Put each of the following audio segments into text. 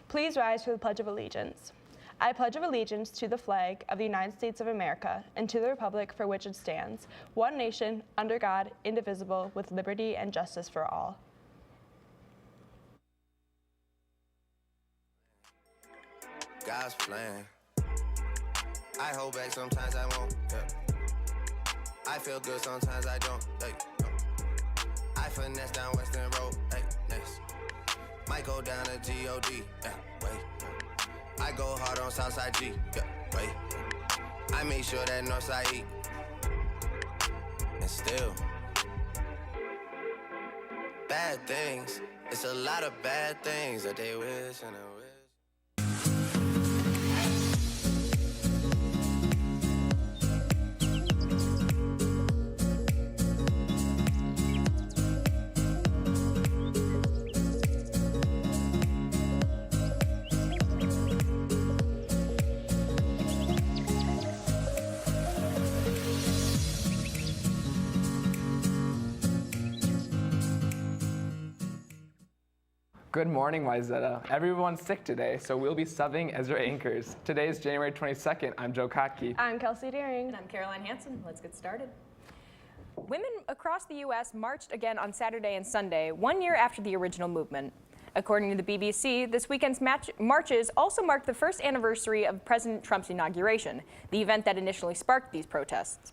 Please rise for the Pledge of Allegiance. I pledge allegiance to the flag of the United States of America and to the republic for which it stands, one nation, under God, indivisible, with liberty and justice for all. God's plan. I hold back, sometimes I won't. I feel good, sometimes I don't. I finesse down Western Road. Next. Might go down to G-O-D. I go hard on Southside G. I make sure that Northside E. And still, bad things. It's a lot of bad things that they wish and I wish. Good morning, Wayzata. Everyone's sick today, so we'll be subbing as your anchors. Today is January 22nd. I'm Joe Kotke. I'm Kelsey Deering. And I'm Caroline Hansen. Let's get started. Women across the U.S. marched again on Saturday and Sunday, 1 year after the original movement. According to the BBC, this weekend's marches also marked the first anniversary of President Trump's inauguration, the event that initially sparked these protests.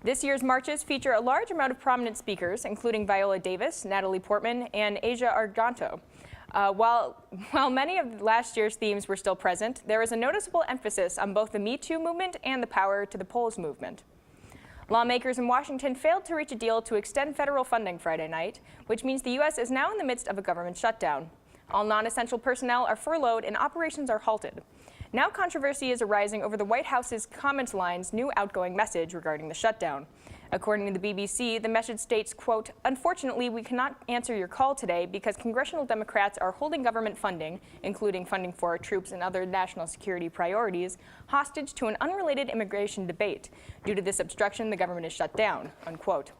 This year's marches feature a large amount of prominent speakers, including Viola Davis, Natalie Portman, and Asia Argento. While many of last year's themes were still present, there is a noticeable emphasis on both the Me Too movement and the Power to the Polls movement. Lawmakers in Washington failed to reach a deal to extend federal funding Friday night, which means the U.S. is now in the midst of a government shutdown. All non-essential personnel are furloughed and operations are halted. Now controversy is arising over the White House's comment line's new outgoing message regarding the shutdown. According to the BBC, the message states, quote, "Unfortunately, we cannot answer your call today because congressional Democrats are holding government funding, including funding for our troops and other national security priorities, hostage to an unrelated immigration debate. Due to this obstruction, the government is shut down," unquote.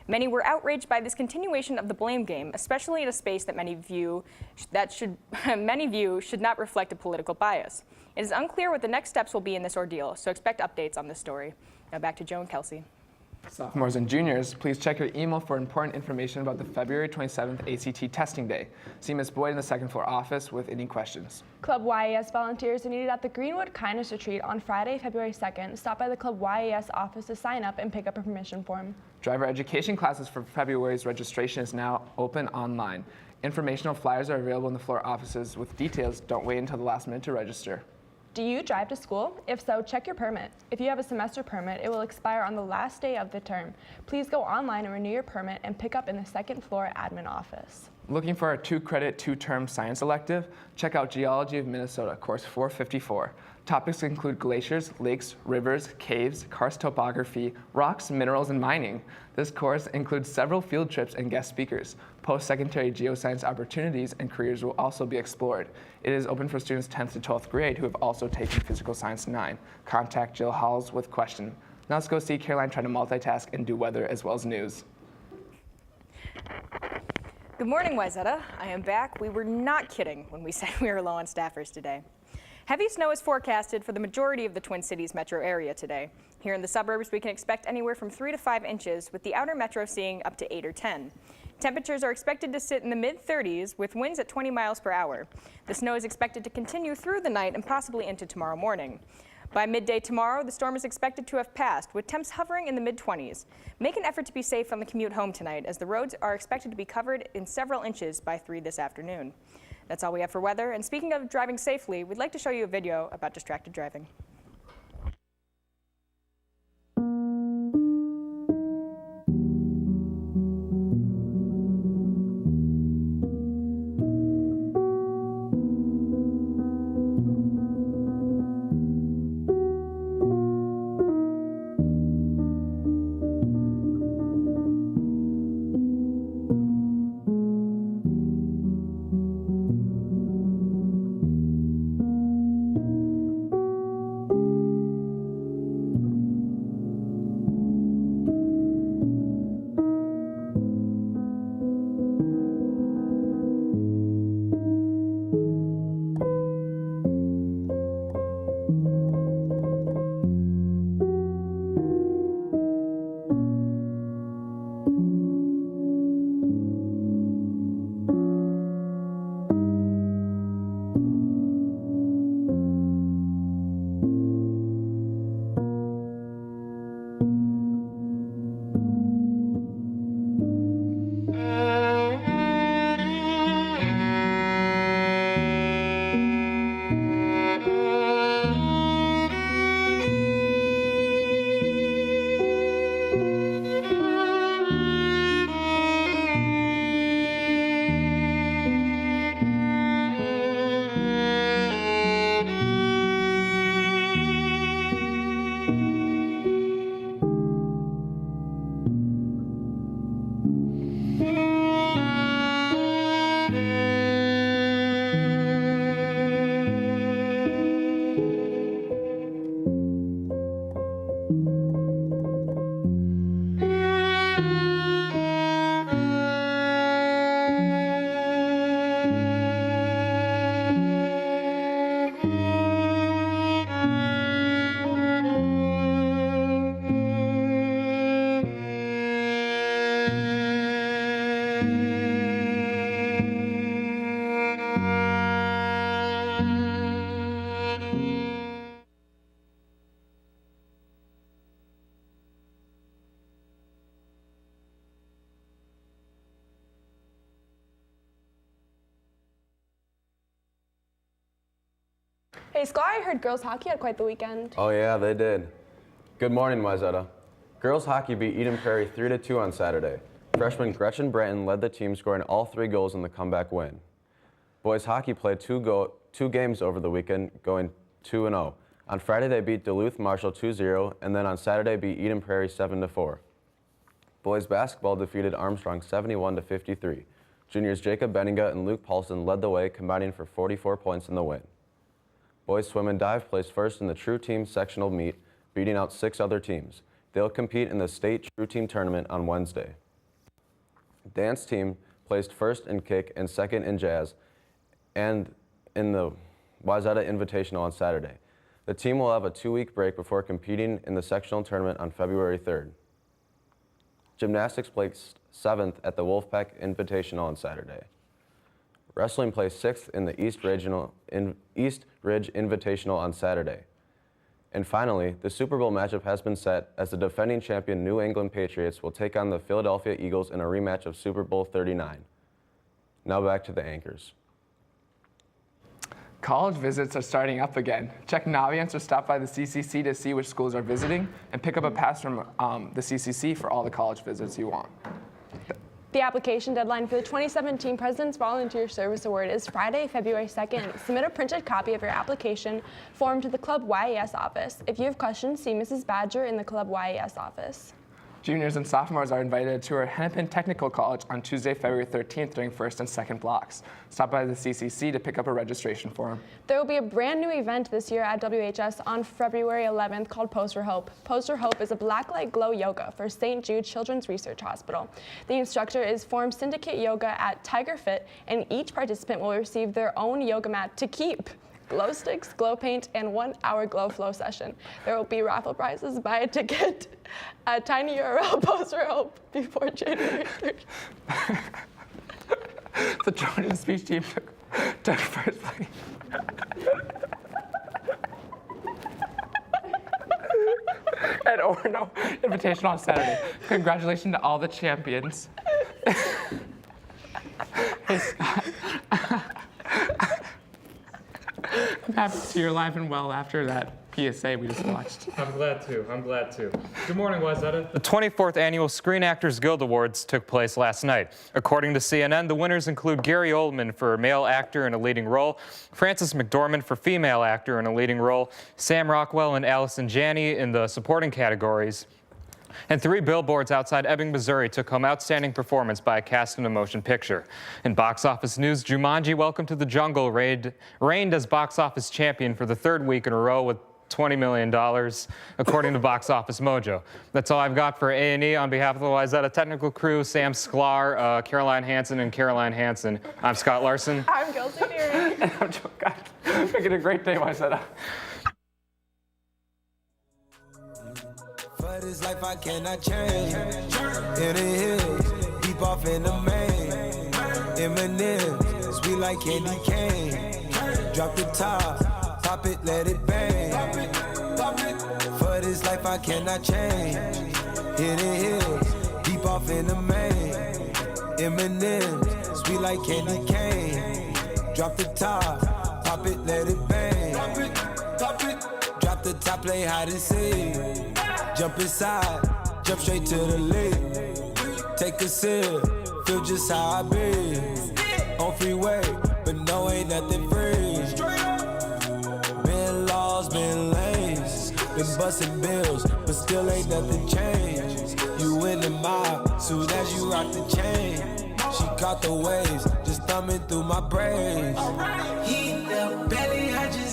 Many were outraged by this continuation of the blame game, especially in a space that many view should not reflect a political bias. It is unclear what the next steps will be in this ordeal, so expect updates on this story. Now back to Joe and Kelsey. Sophomores and juniors, please check your email for important information about the February 27th ACT testing day. See Ms. Boyd in the second floor office with any questions. Club YES volunteers are needed at the Greenwood Kindness Retreat on Friday, February 2nd. Stop by the Club YES office to sign up and pick up a permission form. Driver education classes for February's registration is now open online. Informational flyers are available in the floor offices with details. Don't wait until the last minute to register. Do you drive to school? If so, check your permit. If you have a semester permit, it will expire on the last day of the term. Please go online and renew your permit and pick up in the second floor admin office. Looking for a 2-credit, 2-term science elective? Check out Geology of Minnesota, course 454. Topics include glaciers, lakes, rivers, caves, karst topography, rocks, minerals, and mining. This course includes several field trips and guest speakers. Post-secondary geoscience opportunities and careers will also be explored. It is open for students 10th to 12th grade who have also taken Physical Science 9. Contact Jill Halls with question. Now let's go see Caroline try to multitask and do weather as well as news. Good morning, Wayzata. I am back. We were not kidding when we said we were low on staffers today. Heavy snow is forecasted for the majority of the Twin Cities metro area today. Here in the suburbs, we can expect anywhere from 3 to 5 inches, with the outer metro seeing up to 8 or 10. Temperatures are expected to sit in the mid-30s with winds at 20 miles per hour. The snow is expected to continue through the night and possibly into tomorrow morning. By midday tomorrow, the storm is expected to have passed, with temps hovering in the mid-20s. Make an effort to be safe on the commute home tonight, as the roads are expected to be covered in several inches by 3 this afternoon. That's all we have for weather, and speaking of driving safely, we'd like to show you a video about distracted driving. Hey, Sklar, I heard girls hockey had quite the weekend. Oh yeah, they did. Good morning, Wayzata. Girls hockey beat Eden Prairie 3-2 on Saturday. Freshman Gretchen Branton led the team, scoring all 3 goals in the comeback win. Boys hockey played 2 games over the weekend, going 2-0. On Friday, they beat Duluth Marshall 2-0, and then on Saturday beat Eden Prairie 7-4. Boys basketball defeated Armstrong 71-53. Juniors Jacob Benninga and Luke Paulson led the way, combining for 44 points in the win. Boys swim and dive placed first in the True Team sectional meet, beating out 6 other teams. They'll compete in the state True Team tournament on Wednesday. Dance team placed first in kick and second in jazz, and in the Wayzata Invitational on Saturday. The team will have a 2-week break before competing in the sectional tournament on February 3rd. Gymnastics placed 7th at the Wolfpack Invitational on Saturday. Wrestling placed 6th in the East Ridge Invitational on Saturday. And finally, the Super Bowl matchup has been set as the defending champion New England Patriots will take on the Philadelphia Eagles in a rematch of Super Bowl 39. Now back to the anchors. College visits are starting up again. Check Naviance or stop by the CCC to see which schools are visiting, and pick up a pass from the CCC for all the college visits you want. The application deadline for the 2017 President's Volunteer Service Award is Friday, February 2nd. Submit a printed copy of your application form to the Club YES office. If you have questions, see Mrs. Badger in the Club YES office. Juniors and sophomores are invited to tour Hennepin Technical College on Tuesday, February 13th during first and second blocks. Stop by the CCC to pick up a registration form. There will be a brand new event this year at WHS on February 11th called Pose for Hope. Pose for Hope is a blacklight glow yoga for St. Jude Children's Research Hospital. The instructor is Form Syndicate Yoga at Tiger Fit, and each participant will receive their own yoga mat to keep. Glow sticks, glow paint, and 1-hour glow flow session. There will be raffle prizes. Buy a ticket at tinyurl Pose for Hope before January 3rd. The Trojan speech team took first place. At Orono Invitational on Saturday. Congratulations to all the champions. Hey, Scott. I'm happy to see you're alive and well after that PSA we just watched. I'm glad to. Good morning, Wayzata. The 24th Annual Screen Actors Guild Awards took place last night. According to CNN, the winners include Gary Oldman for male actor in a leading role, Frances McDormand for female actor in a leading role, Sam Rockwell and Allison Janney in the supporting categories. And 3 billboards outside Ebbing, Missouri took home Outstanding Performance by a Cast in a Motion Picture. In box office news, Jumanji: Welcome to the Jungle reigned as box office champion for the 3rd week in a row with $20 million, according to Box Office Mojo. That's all I've got for A&E. On behalf of the Wayzata technical crew, Sam Sklar, Caroline Hansen, and Caroline Hansen, I'm Scott Larson. I'm Kelsey Deering. And I'm Joe Gott. Make it a great day, Wayzata. For this life I cannot change. In the hills, deep off in the main. M&M's, sweet like candy cane. Drop the top, pop it, let it bang. For this life I cannot change. In the hills, deep off in the main. M&M's, sweet like candy cane. Drop the top, pop it, let it bang. Drop the top, play hide and seek. Jump inside, jump straight to the lake. Take a sip, feel just how I be. On freeway, but no, ain't nothing free. Been laws, been lanes, been busting bills, but still ain't nothing changed. You in the mob, soon as you rock the chain. She caught the waves, just thumbing through my braids. Heat the belly, I just